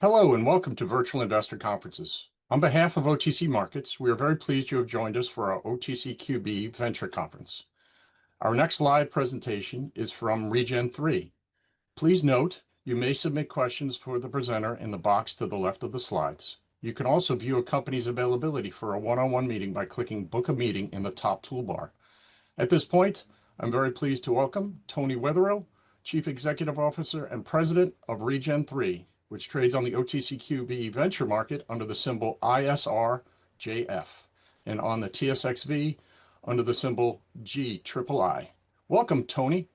Hello and welcome to Virtual Investor Conferences. On behalf of OTC Markets, we are very pleased you have joined us for our OTCQB Venture Conference. Our next live presentation is from ReGen 3. Please note, you may submit questions for the presenter in the box to the left of the slides. You can also view a company's availability for a one-on-one meeting by clicking Book a Meeting in the top toolbar. At this point, I'm very pleased to welcome Tony Wetherill, Chief Executive Officer and President of ReGen 3, which trades on the OTCQB venture market under the symbol ISRJF and on the TSXV under the symbol GIII. Welcome, Tony.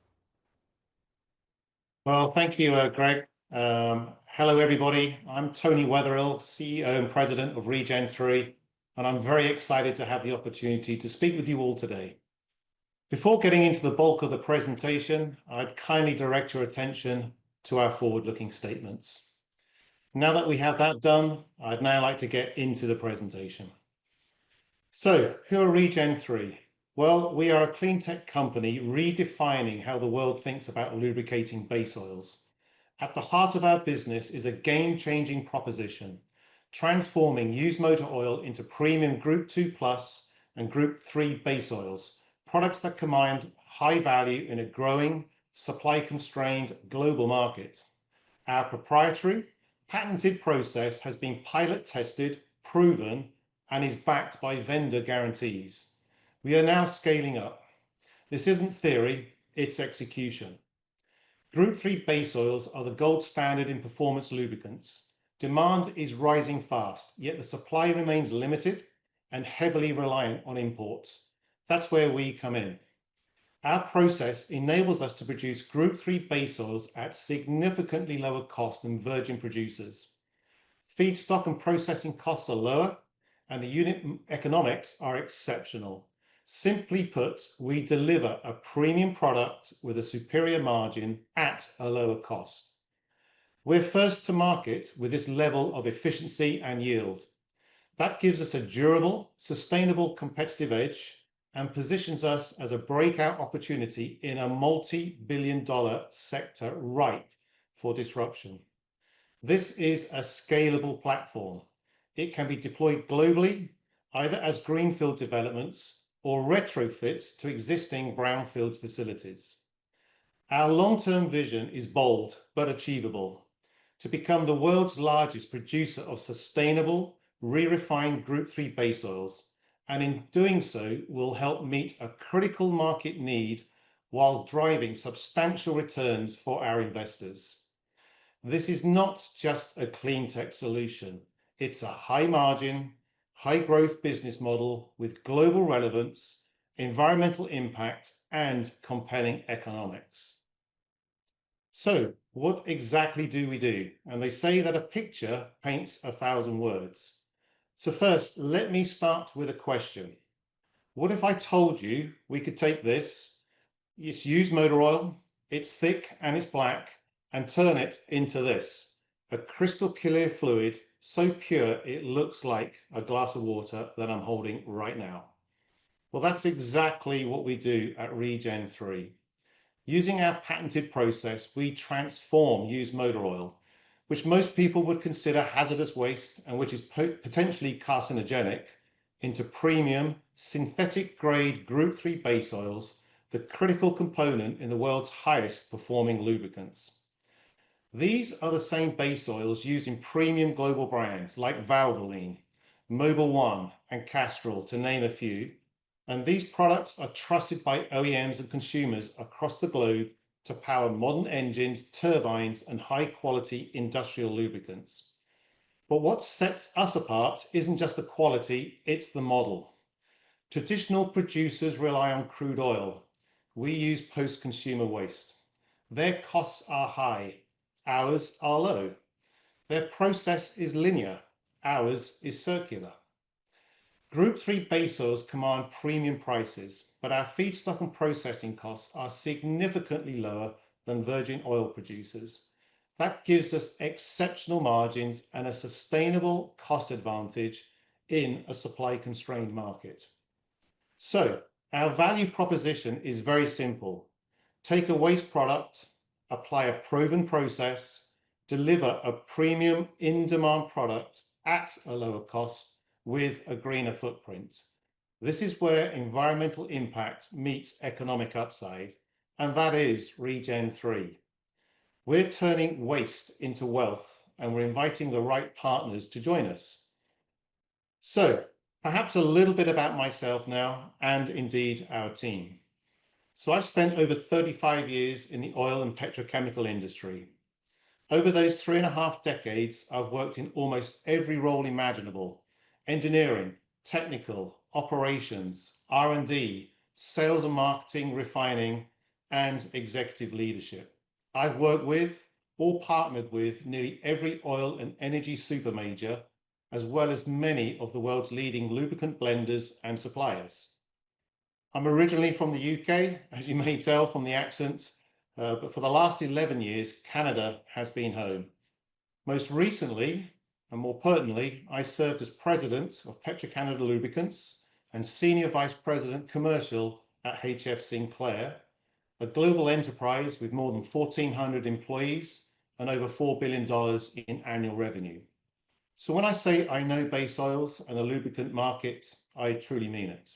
Well, thank you, Greg. Hello, everybody. I'm Tony Wetherill, CEO and President of ReGen 3, and I'm very excited to have the opportunity to speak with you all today. Before getting into the bulk of the presentation, I'd kindly direct your attention to our forward-looking statements. Now that we have that done, I'd now like to get into the presentation. So, who are ReGen 3? Well, we are a clean tech company redefining how the world thinks about lubricating base oils. At the heart of our business is a game-changing proposition, transforming used motor oil into premium Group 2+ and Group 3 base oils, products that command high value in a growing, supply-constrained global market. Our proprietary, patented process has been pilot tested, proven, and is backed by vendor guarantees. We are now scaling up. This isn't theory, it's execution. Group 3 base oils are the gold standard in performance lubricants. Demand is rising fast, yet the supply remains limited and heavily reliant on imports. That's where we come in. Our process enables us to produce Group 3 base oils at significantly lower cost than virgin producers. Feedstock and processing costs are lower, and the unit economics are exceptional. Simply put, we deliver a premium product with a superior margin at a lower cost. We're first to market with this level of efficiency and yield. That gives us a durable, sustainable competitive edge and positions us as a breakout opportunity in a multi-billion-dollar sector ripe for disruption. This is a scalable platform. It can be deployed globally, either as greenfield developments or retrofits to existing brownfield facilities. Our long-term vision is bold but achievable: to become the world's largest producer of sustainable, re-refined Group 3 base oils, and in doing so will help meet a critical market need while driving substantial returns for our investors. This is not just a clean tech solution. It's a high margin, high growth business model with global relevance, environmental impact, and compelling economics. So, what exactly do we do? And they say that a picture paints 1,000 words. So first, let me start with a question. What if I told you we could take this, it's used motor oil, it's thick and it's black, and turn it into this, a crystal clear fluid so pure it looks like a glass of water that I'm holding right now? Well, that's exactly what we do at ReGen 3. Using our patented process, we transform used motor oil, which most people would consider hazardous waste and which is potentially carcinogenic, into premium synthetic grade Group 3 base oils, the critical component in the world's highest performing lubricants. These are the same base oils used in premium global brands like Valvoline, Mobil 1 and Castrol, to name a few, and these products are trusted by OEMs and consumers across the globe to power modern engines, turbines, and high-quality industrial lubricants. But what sets us apart isn't just the quality, it's the model. Traditional producers rely on crude oil. We use post-consumer waste. Their costs are high, ours are low. Their process is linear, ours is circular. Group 3 base oils command premium prices, but our feedstock and processing costs are significantly lower than virgin oil producers. That gives us exceptional margins and a sustainable cost advantage in a supply-constrained market. So, our value proposition is very simple. Take a waste product, apply a proven process, deliver a premium in-demand product at a lower cost with a greener footprint. This is where environmental impact meets economic upside, and that is ReGen 3. We're turning waste into wealth, and we're inviting the right partners to join us. So, perhaps a little bit about myself now, and indeed our team. So I've spent over 35 years in the oil and petrochemical industry. Over those 3.5 decades, I've worked in almost every role imaginable: engineering, technical, operations, R&D, sales and marketing, refining, and executive leadership. I've worked with or partnered with nearly every oil and energy super major, as well as many of the world's leading lubricant blenders and suppliers. I'm originally from the UK, as you may tell from the accent, but for the last 11 years, Canada has been home. Most recently, and more pertinently, I served as president of Petro-Canada Lubricants and senior vice president commercial at HF Sinclair, a global enterprise with more than 1,400 employees and over $4 billion in annual revenue. So when I say I know base oils and the lubricant market, I truly mean it.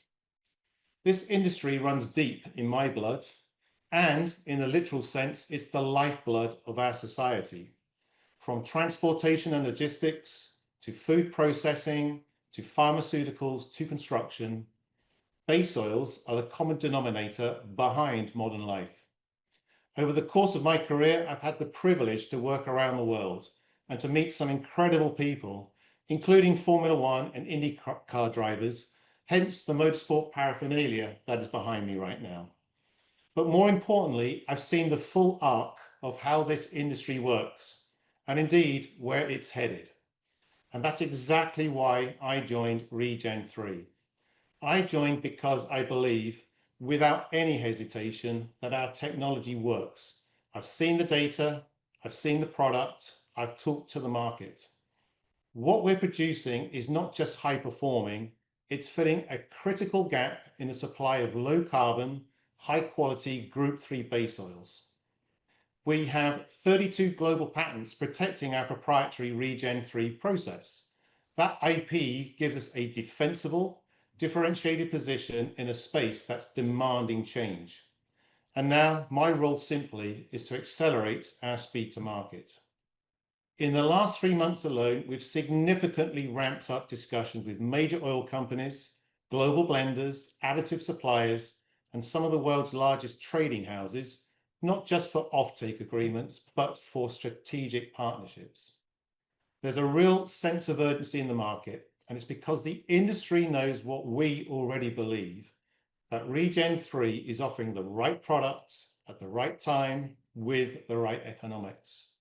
This industry runs deep in my blood, and in the literal sense, it's the lifeblood of our society. From transportation and logistics, to food processing, to pharmaceuticals, to construction, base oils are the common denominator behind modern life. Over the course of my career, I've had the privilege to work around the world and to meet some incredible people, including Formula One and IndyCar drivers, hence the motorsport paraphernalia that is behind me right now. But more importantly, I've seen the full arc of how this industry works, and indeed where it's headed. And that's exactly why I joined ReGen 3. I joined because I believe, without any hesitation, that our technology works. I've seen the data, I've seen the product, I've talked to the market. What we're producing is not just high performing, it's filling a critical gap in the supply of low carbon, high quality Group 3 base oils. We have 32 global patents protecting our proprietary ReGen 3 process. That IP gives us a defensible, differentiated position in a space that's demanding change. And now my role simply is to accelerate our speed to market. In the last 3 months alone, we've significantly ramped up discussions with major oil companies, global blenders, additive suppliers, and some of the world's largest trading houses, not just for offtake agreements, but for strategic partnerships. There's a real sense of urgency in the market, and it's because the industry knows what we already believe, that ReGen 3 is offering the right product at the right time with the right economics.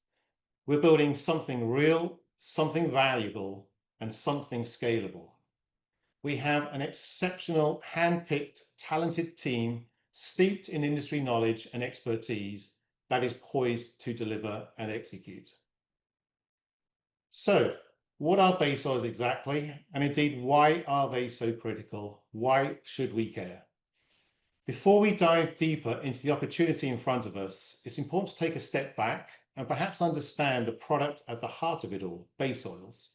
We're building something real, something valuable, and something scalable. We have an exceptional, hand-picked, talented team steeped in industry knowledge and expertise that is poised to deliver and execute. So, what are base oils exactly? And indeed, why are they so critical? Why should we care? Before we dive deeper into the opportunity in front of us, it's important to take a step back and perhaps understand the product at the heart of it all, base oils.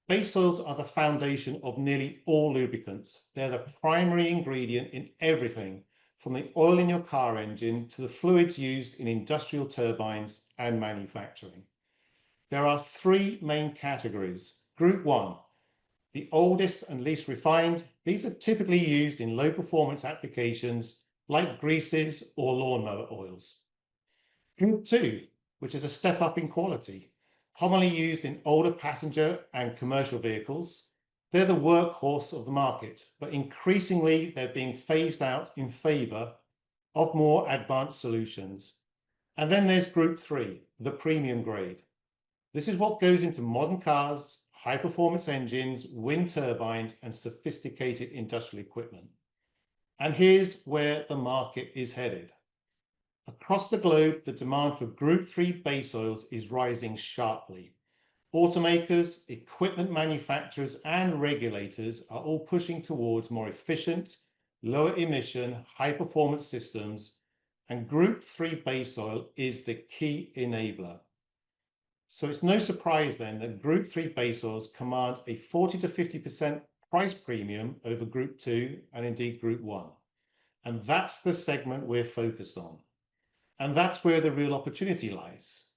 Base oils are the foundation of nearly all lubricants. They're the primary ingredient in everything, from the oil in your car engine to the fluids used in industrial turbines and manufacturing. There are 3 main categories. Group 1, the oldest and least refined. These are typically used in low performance applications like greases or lawnmower oils. Group 2, which is a step up in quality, commonly used in older passenger and commercial vehicles. They're the workhorse of the market, but increasingly they're being phased out in favor of more advanced solutions. And then there's Group 3, the premium grade. This is what goes into modern cars, high performance engines, wind turbines, and sophisticated industrial equipment. And here's where the market is headed. Across the globe, the demand for Group 3 base oils is rising sharply. Automakers, equipment manufacturers, and regulators are all pushing towards more efficient, lower emission, high performance systems, and Group 3 base oil is the key enabler. So it's no surprise then that Group 3 base oils command a 40 to 50% price premium over Group 2 and indeed Group 1. And that's the segment we're focused on. And that's where the real opportunity lies.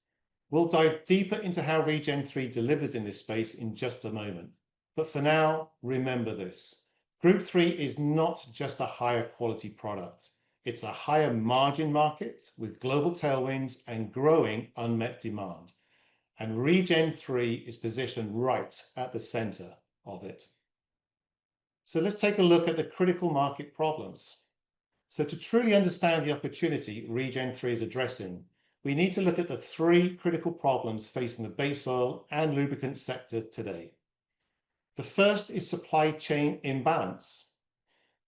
We'll dive deeper into how ReGen 3 delivers in this space in just a moment. But for now, remember this. Group 3 is not just a higher quality product. It's a higher margin market with global tailwinds and growing unmet demand. And ReGen 3 is positioned right at the center of it. So let's take a look at the critical market problems. So to truly understand the opportunity ReGen 3 is addressing, we need to look at the three critical problems facing the base oil and lubricant sector today. The first is supply chain imbalance.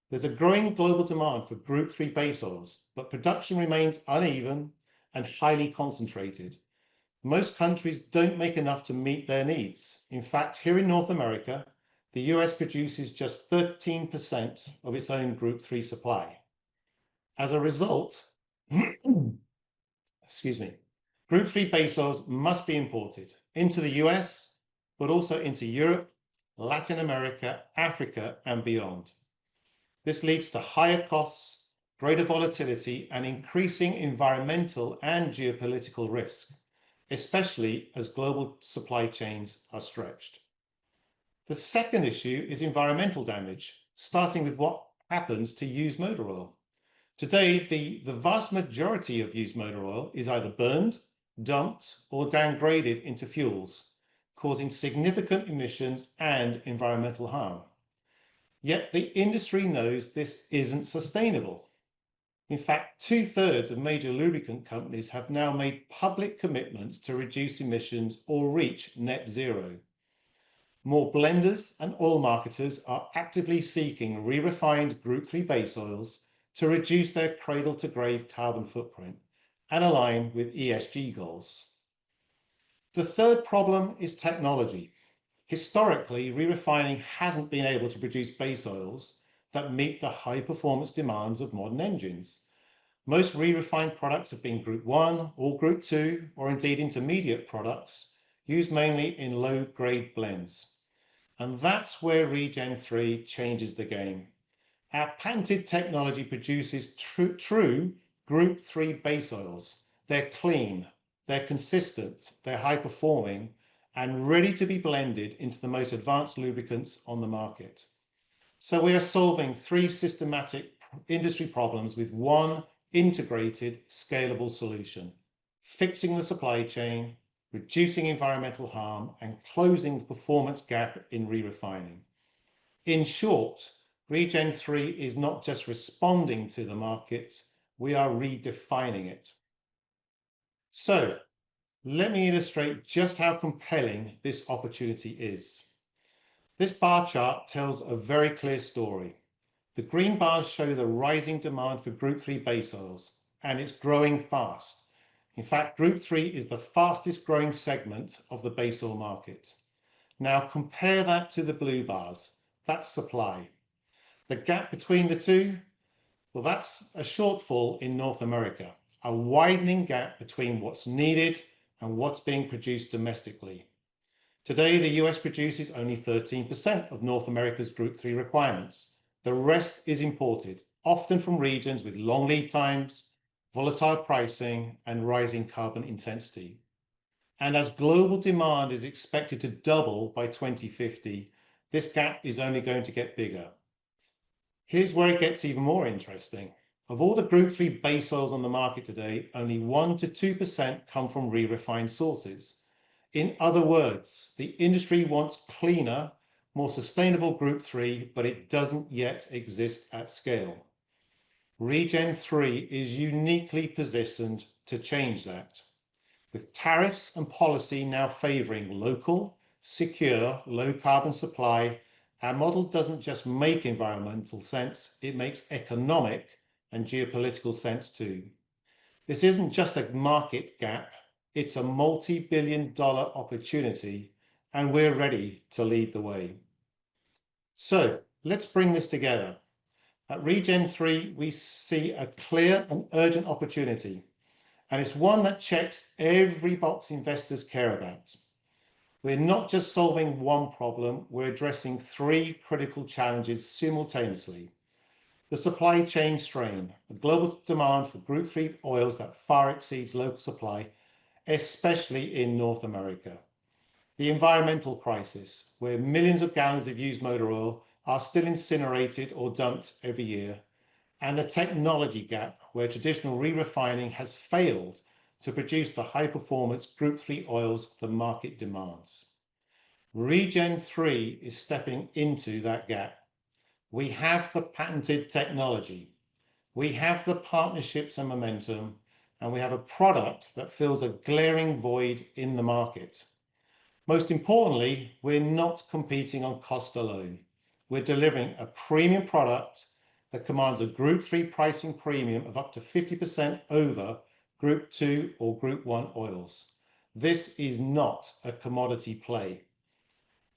There's a growing global demand for Group 3 base oils, but production remains uneven and highly concentrated. Most countries don't make enough to meet their needs. In fact, here in North America, the US produces just 13% of its own Group 3 supply. As a result, excuse me, Group 3 base oils must be imported into the US, but also into Europe, Latin America, Africa, and beyond. This leads to higher costs, greater volatility, and increasing environmental and geopolitical risk, especially as global supply chains are stretched. The second issue is environmental damage, starting with what happens to used motor oil. Today, the vast majority of used motor oil is either burned, dumped, or downgraded into fuels, causing significant emissions and environmental harm. Yet the industry knows this isn't sustainable. In fact, 2/3 of major lubricant companies have now made public commitments to reduce emissions or reach net zero. More blenders and oil marketers are actively seeking re-refined Group 3 base oils to reduce their cradle-to-grave carbon footprint and align with ESG goals. The third problem is technology. Historically, re-refining hasn't been able to produce base oils that meet the high-performance demands of modern engines. Most re-refined products have been Group 1 or Group 2, or indeed intermediate products, used mainly in low-grade blends. And that's where ReGen 3 changes the game. Our patented technology produces true Group 3 base oils. They're clean, they're consistent, they're high-performing, and ready to be blended into the most advanced lubricants on the market. So we are solving three systematic industry problems with one integrated, scalable solution, fixing the supply chain, reducing environmental harm, and closing the performance gap in re-refining. In short, ReGen 3 is not just responding to the market, we are redefining it. So, let me illustrate just how compelling this opportunity is. This bar chart tells a very clear story. The green bars show the rising demand for Group 3 base oils, and it's growing fast. In fact, Group 3 is the fastest growing segment of the base oil market. Now compare that to the blue bars. That's supply. The gap between the two, well, that's a shortfall in North America, a widening gap between what's needed and what's being produced domestically. Today, the US produces only 13% of North America's Group 3 requirements. The rest is imported, often from regions with long lead times, volatile pricing, and rising carbon intensity. And as global demand is expected to double by 2050, this gap is only going to get bigger. Here's where it gets even more interesting. Of all the Group 3 base oils on the market today, only 1 to 2% come from re-refined sources. In other words, the industry wants cleaner, more sustainable Group 3, but it doesn't yet exist at scale. ReGen 3 is uniquely positioned to change that. With tariffs and policy now favoring local, secure, low-carbon supply, our model doesn't just make environmental sense, it makes economic and geopolitical sense too. This isn't just a market gap, it's a multi-billion-dollar opportunity, and we're ready to lead the way. So let's bring this together. At ReGen 3, we see a clear and urgent opportunity. and it's one that checks every box investors care about. We're not just solving one problem, we're addressing three critical challenges simultaneously. The supply chain strain, the global demand for Group 3 oils that far exceeds local supply, especially in North America. The environmental crisis, where millions of gallons of used motor oil are still incinerated or dumped every year, and the technology gap, where traditional re-refining has failed to produce the high-performance Group 3 oils the market demands. ReGen 3 is stepping into that gap. We have the patented technology, we have the partnerships and momentum, and we have a product that fills a glaring void in the market. Most importantly, we're not competing on cost alone. We're delivering a premium product that commands a Group 3 pricing premium of up to 50% over Group 2 or Group 1 oils. This is not a commodity play.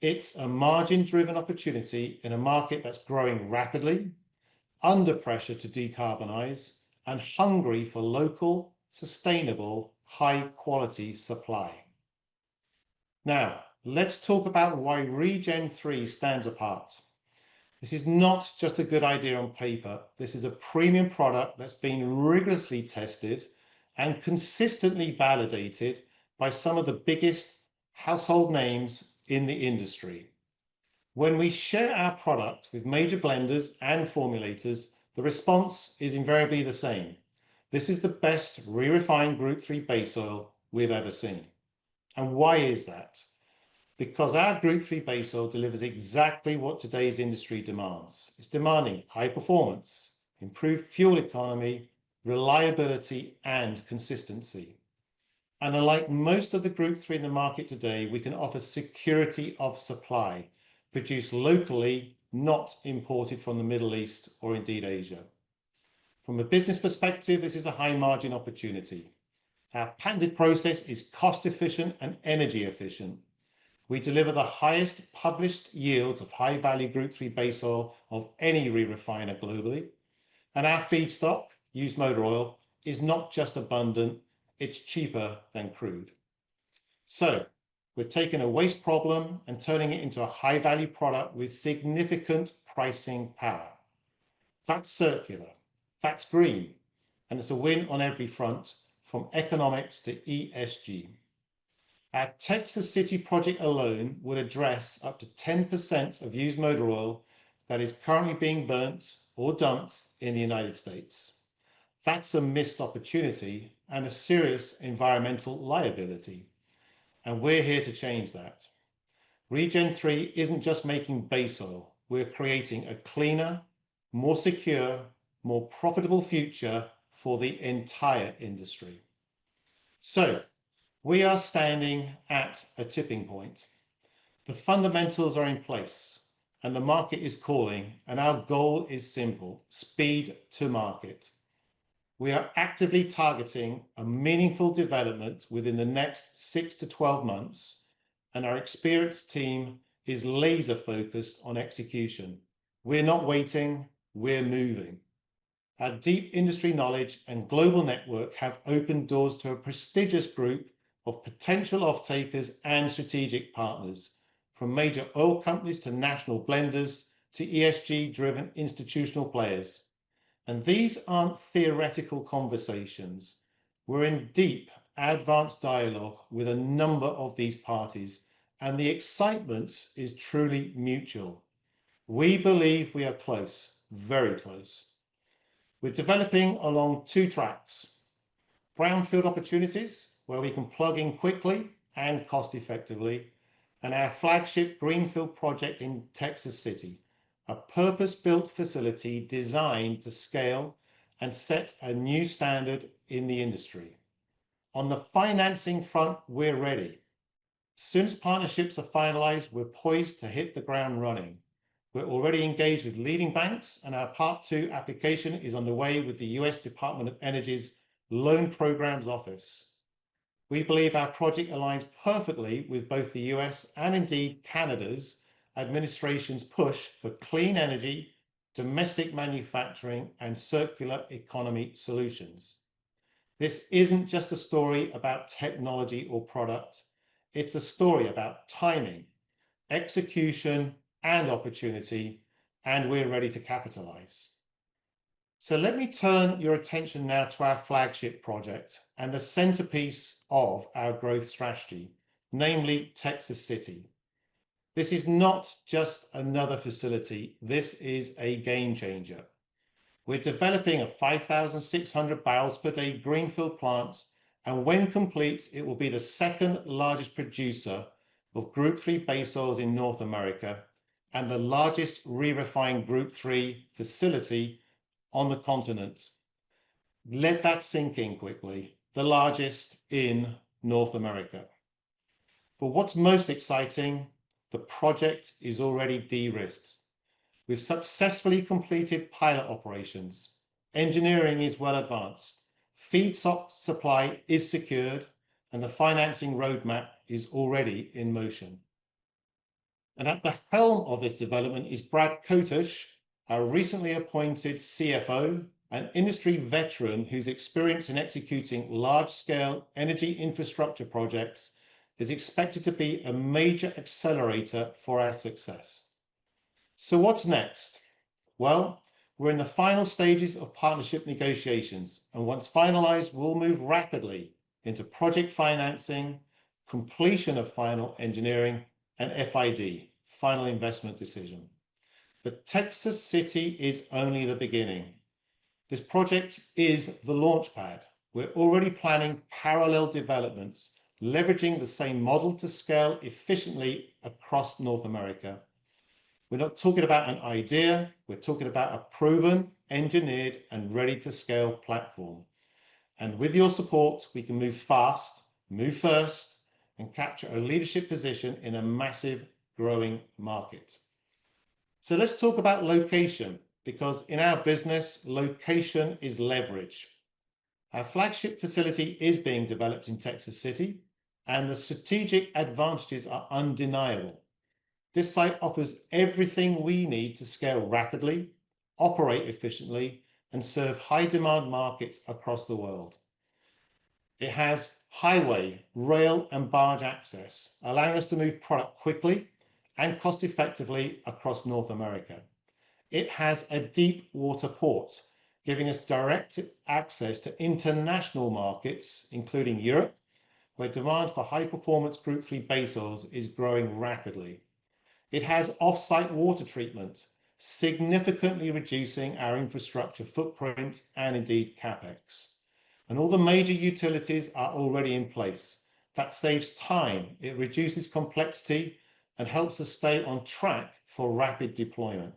It's a margin-driven opportunity in a market that's growing rapidly, under pressure to decarbonize, and hungry for local, sustainable, high-quality supply. Now, let's talk about why ReGen 3 stands apart. This is not just a good idea on paper. This is a premium product that's been rigorously tested and consistently validated by some of the biggest household names in the industry. When we share our product with major blenders and formulators, the response is invariably the same. This is the best re-refined Group 3 base oil we've ever seen. And why is that? Because our Group 3 base oil delivers exactly what today's industry demands. It's demanding high performance, improved fuel economy, reliability, and consistency. And unlike most of the Group 3 in the market today, we can offer security of supply, produced locally, not imported from the Middle East or indeed Asia. From a business perspective, this is a high margin opportunity. Our patented process is cost efficient and energy efficient. We deliver the highest published yields of high value Group 3 base oil of any re-refiner globally. And our feedstock, used motor oil, is not just abundant, it's cheaper than crude. So we're taking a waste problem and turning it into a high value product with significant pricing power. That's circular, that's green, and it's a win on every front, from economics to ESG. Our Texas City project alone would address up to 10% of used motor oil that is currently being burnt or dumped in the United States. That's a missed opportunity and a serious environmental liability. And we're here to change that. ReGen 3 isn't just making base oil, we're creating a cleaner, more secure, more profitable future for the entire industry. So we are standing at a tipping point. The fundamentals are in place and the market is calling, and our goal is simple: speed to market. We are actively targeting a meaningful development within the next 6 to 12 months, and our experienced team is laser focused on execution. We're not waiting, we're moving. Our deep industry knowledge and global network have opened doors to a prestigious group of potential off-takers and strategic partners, from major oil companies to national blenders to ESG-driven institutional players. And these aren't theoretical conversations. We're in deep, advanced dialogue with a number of these parties, and the excitement is truly mutual. We believe we are close, very close. We're developing along two tracks: brownfield opportunities, where we can plug in quickly and cost effectively, and our flagship greenfield project in Texas City, a purpose-built facility designed to scale and set a new standard in the industry. On the financing front, we're ready. As soon as partnerships are finalized, we're poised to hit the ground running. We're already engaged with leading banks, and our Part 2 application is underway with the US Department of Energy's Loan Programs Office. We believe our project aligns perfectly with both the US and indeed Canada's administration's push for clean energy, domestic manufacturing, and circular economy solutions. This isn't just a story about technology or product. It's a story about timing, execution, and opportunity, and we're ready to capitalize. So let me turn your attention now to our flagship project and the centerpiece of our growth strategy, namely Texas City. This is not just another facility. This is a game changer. We're developing a 5,600 barrels per day greenfield plant, and when complete, it will be the second largest producer of Group 3 base oils in North America and the largest re-refined Group 3 facility on the continent. Let that sink in quickly. The largest in North America. But what's most exciting, the project is already de-risked. We've successfully completed pilot operations. Engineering is well advanced. Feedstock supply is secured, and the financing roadmap is already in motion. And at the helm of this development is Brad Kotush, our recently appointed CFO, an industry veteran whose experience in executing large-scale energy infrastructure projects is expected to be a major accelerator for our success. So what's next? Well, we're in the final stages of partnership negotiations, and once finalized, we'll move rapidly into project financing, completion of final engineering, and FID, final investment decision. But Texas City is only the beginning. This project is the launchpad. We're already planning parallel developments, leveraging the same model to scale efficiently across North America. We're not talking about an idea, we're talking about a proven, engineered, and ready to scale platform. And with your support, we can move fast, move first, and capture a leadership position in a massive growing market. So let's talk about location, because in our business, location is leverage. Our flagship facility is being developed in Texas City, and the strategic advantages are undeniable. This site offers everything we need to scale rapidly, operate efficiently, and serve high-demand markets across the world. It has highway, rail, and barge access, allowing us to move product quickly and cost-effectively across North America. It has a deep water port, giving us direct access to international markets, including Europe, where demand for high-performance Group 3 base oils is growing rapidly. It has off-site water treatment, significantly reducing our infrastructure footprint and indeed CapEx. And all the major utilities are already in place. That saves time, it reduces complexity, and helps us stay on track for rapid deployment.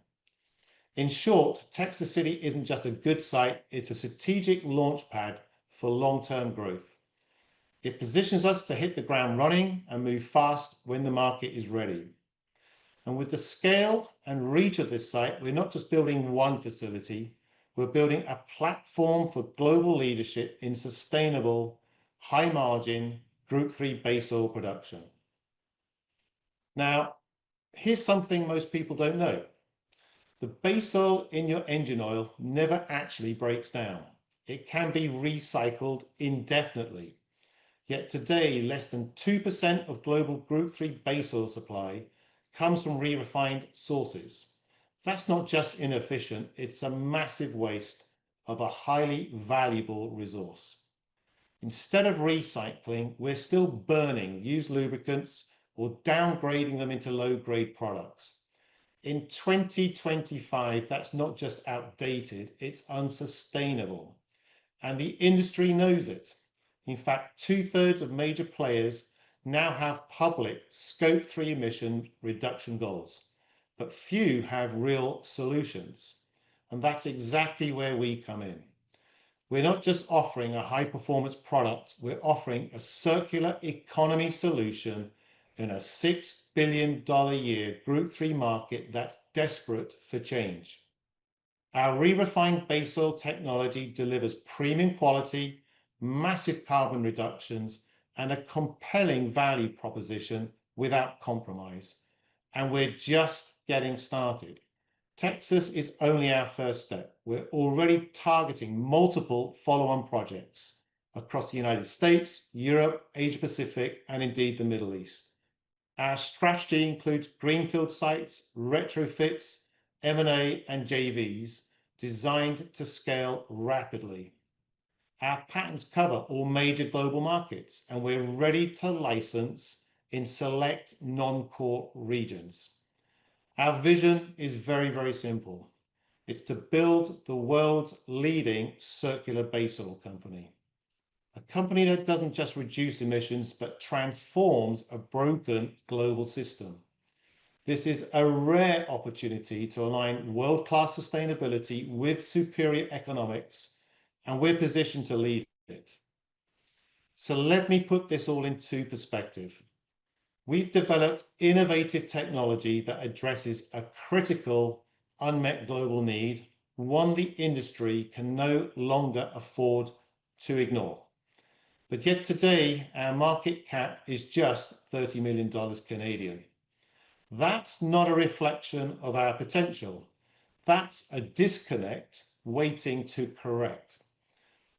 In short, Texas City isn't just a good site, it's a strategic launchpad for long-term growth. It positions us to hit the ground running and move fast when the market is ready. And with the scale and reach of this site, we're not just building one facility, we're building a platform for global leadership in sustainable, high-margin Group 3 base oil production. Now, here's something most people don't know. The base oil in your engine oil never actually breaks down. It can be recycled indefinitely. Yet today, less than 2% of global Group 3 base oil supply comes from re-refined sources. That's not just inefficient, it's a massive waste of a highly valuable resource. Instead of recycling, we're still burning used lubricants or downgrading them into low-grade products. In 2025, that's not just outdated, it's unsustainable. And the industry knows it. In fact, 2/3 of major players now have public Scope 3 emission reduction goals, but few have real solutions. And that's exactly where we come in. We're not just offering a high-performance product, we're offering a circular economy solution in a $6 billion a year Group 3 market that's desperate for change. Our re-refined base oil technology delivers premium quality, massive carbon reductions, and a compelling value proposition without compromise. And we're just getting started. Texas is only our first step. We're already targeting multiple follow-on projects. across the United States, Europe, Asia Pacific, and indeed the Middle East. Our strategy includes greenfield sites, retrofits, M&A, and JVs designed to scale rapidly. Our patents cover all major global markets, and we're ready to license in select non-core regions. Our vision is very, very simple. It's to build the world's leading circular base oil company. A company that doesn't just reduce emissions, but transforms a broken global system. This is a rare opportunity to align world-class sustainability with superior economics, and we're positioned to lead it. So let me put this all into perspective. We've developed innovative technology that addresses a critical unmet global need, one the industry can no longer afford to ignore. But yet today, our market cap is just $30 million Canadian. That's not a reflection of our potential. That's a disconnect waiting to correct.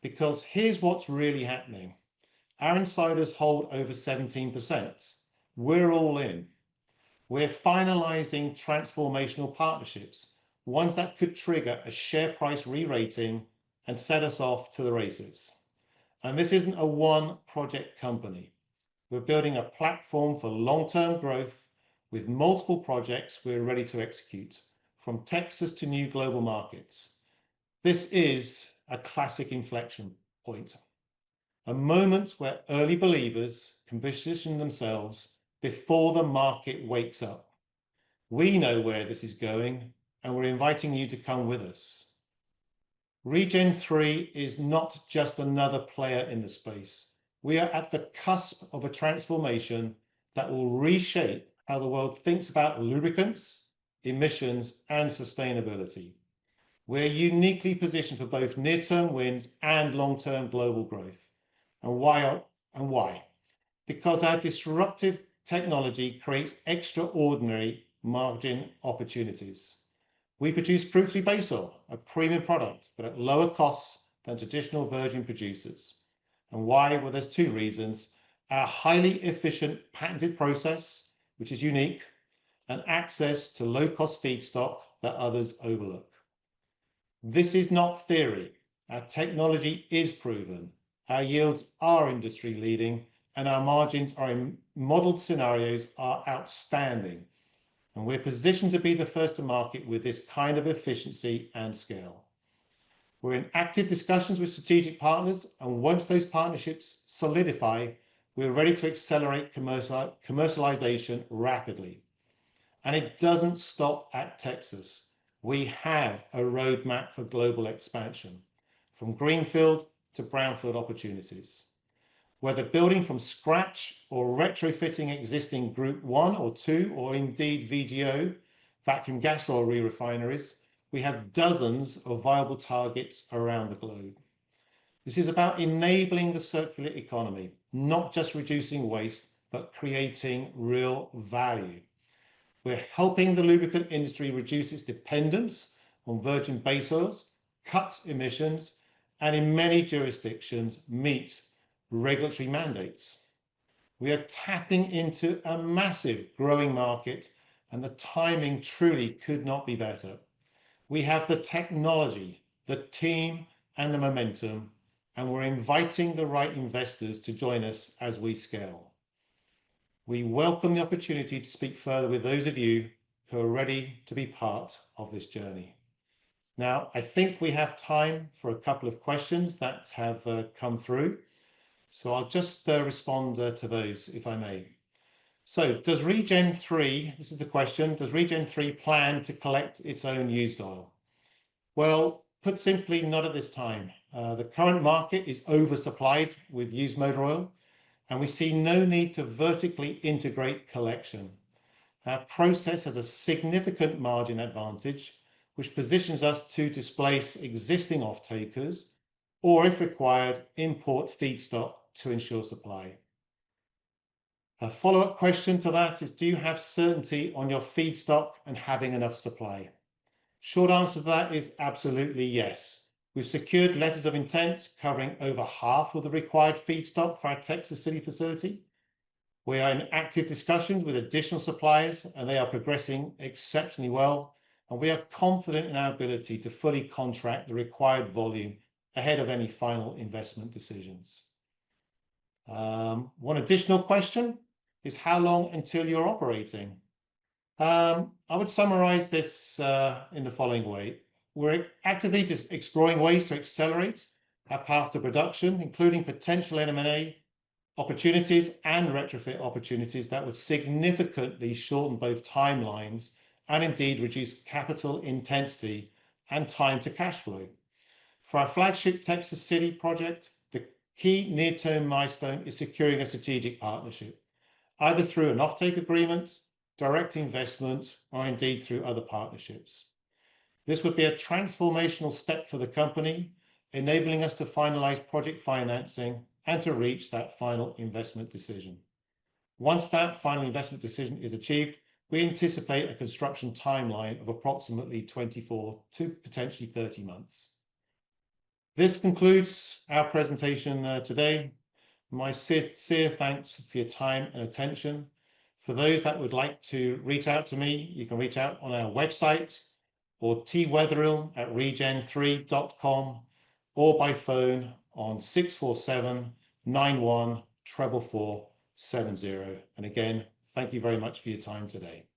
Because here's what's really happening. Our insiders hold over 17%. We're all in. We're finalizing transformational partnerships, ones that could trigger a share price re-rating and set us off to the races. And this isn't a one-project company. We're building a platform for long-term growth with multiple projects we're ready to execute, from Texas to new global markets. This is a classic inflection point, a moment where early believers can position themselves before the market wakes up. We know where this is going, and we're inviting you to come with us. ReGen 3 is not just another player in the space. We are at the cusp of a transformation that will reshape how the world thinks about lubricants, emissions, and sustainability. We're uniquely positioned for both near-term wins and long-term global growth. And why? Because our disruptive technology creates extraordinary margin opportunities. We produce crude base oil, a premium product, but at lower costs than traditional virgin producers. And why? Well, there's two reasons. Our highly efficient patented process, which is unique, and access to low-cost feedstock that others overlook. This is not theory. Our technology is proven. Our yields are industry leading, and our margins are in modeled scenarios are outstanding. And we're positioned to be the first to market with this kind of efficiency and scale. We're in active discussions with strategic partners, and once those partnerships solidify, we're ready to accelerate commercialization rapidly. And it doesn't stop at Texas. We have a roadmap for global expansion, from greenfield to brownfield opportunities. Whether building from scratch or retrofitting existing Group 1 or 2, or indeed VGO, vacuum gas oil re-refineries, we have dozens of viable targets around the globe. This is about enabling the circular economy, not just reducing waste, but creating real value. We're helping the lubricant industry reduce its dependence on virgin base oils, cut emissions, and in many jurisdictions meet regulatory mandates. We are tapping into a massive growing market, and the timing truly could not be better. We have the technology, the team, and the momentum, and we're inviting the right investors to join us as we scale. We welcome the opportunity to speak further with those of you who are ready to be part of this journey. Now, I think we have time for a couple of questions that have come through. So I'll just respond to those, if I may. So does ReGen 3, this is the question, does ReGen 3 plan to collect its own used oil? Well, put simply, not at this time. The current market is oversupplied with used motor oil, and we see no need to vertically integrate collection. Our process has a significant margin advantage, which positions us to displace existing off-takers, or if required, import feedstock to ensure supply. A follow-up question to that is, do you have certainty on your feedstock and having enough supply? Short answer to that is absolutely yes. We've secured letters of intent covering over half of the required feedstock for our Texas City facility. We are in active discussions with additional suppliers, and they are progressing exceptionally well, and we are confident in our ability to fully contract the required volume ahead of any final investment decisions. One additional question is how long until you're operating? I would summarize this in the following way. We're actively just exploring ways to accelerate our path to production, including potential M&A opportunities and retrofit opportunities that would significantly shorten both timelines and indeed reduce capital intensity and time to cash flow. For our flagship Texas City project, the key near-term milestone is securing a strategic partnership, either through an offtake agreement, direct investment, or indeed through other partnerships. This would be a transformational step for the company, enabling us to finalize project financing and to reach that final investment decision. Once that final investment decision is achieved, we anticipate a construction timeline of approximately 24 to potentially 30 months. This concludes our presentation today. My sincere thanks for your time and attention. For those that would like to reach out to me, you can reach out on our website or twetherill@regen3.com or by phone on 647-91-44470. And again, thank you very much for your time today.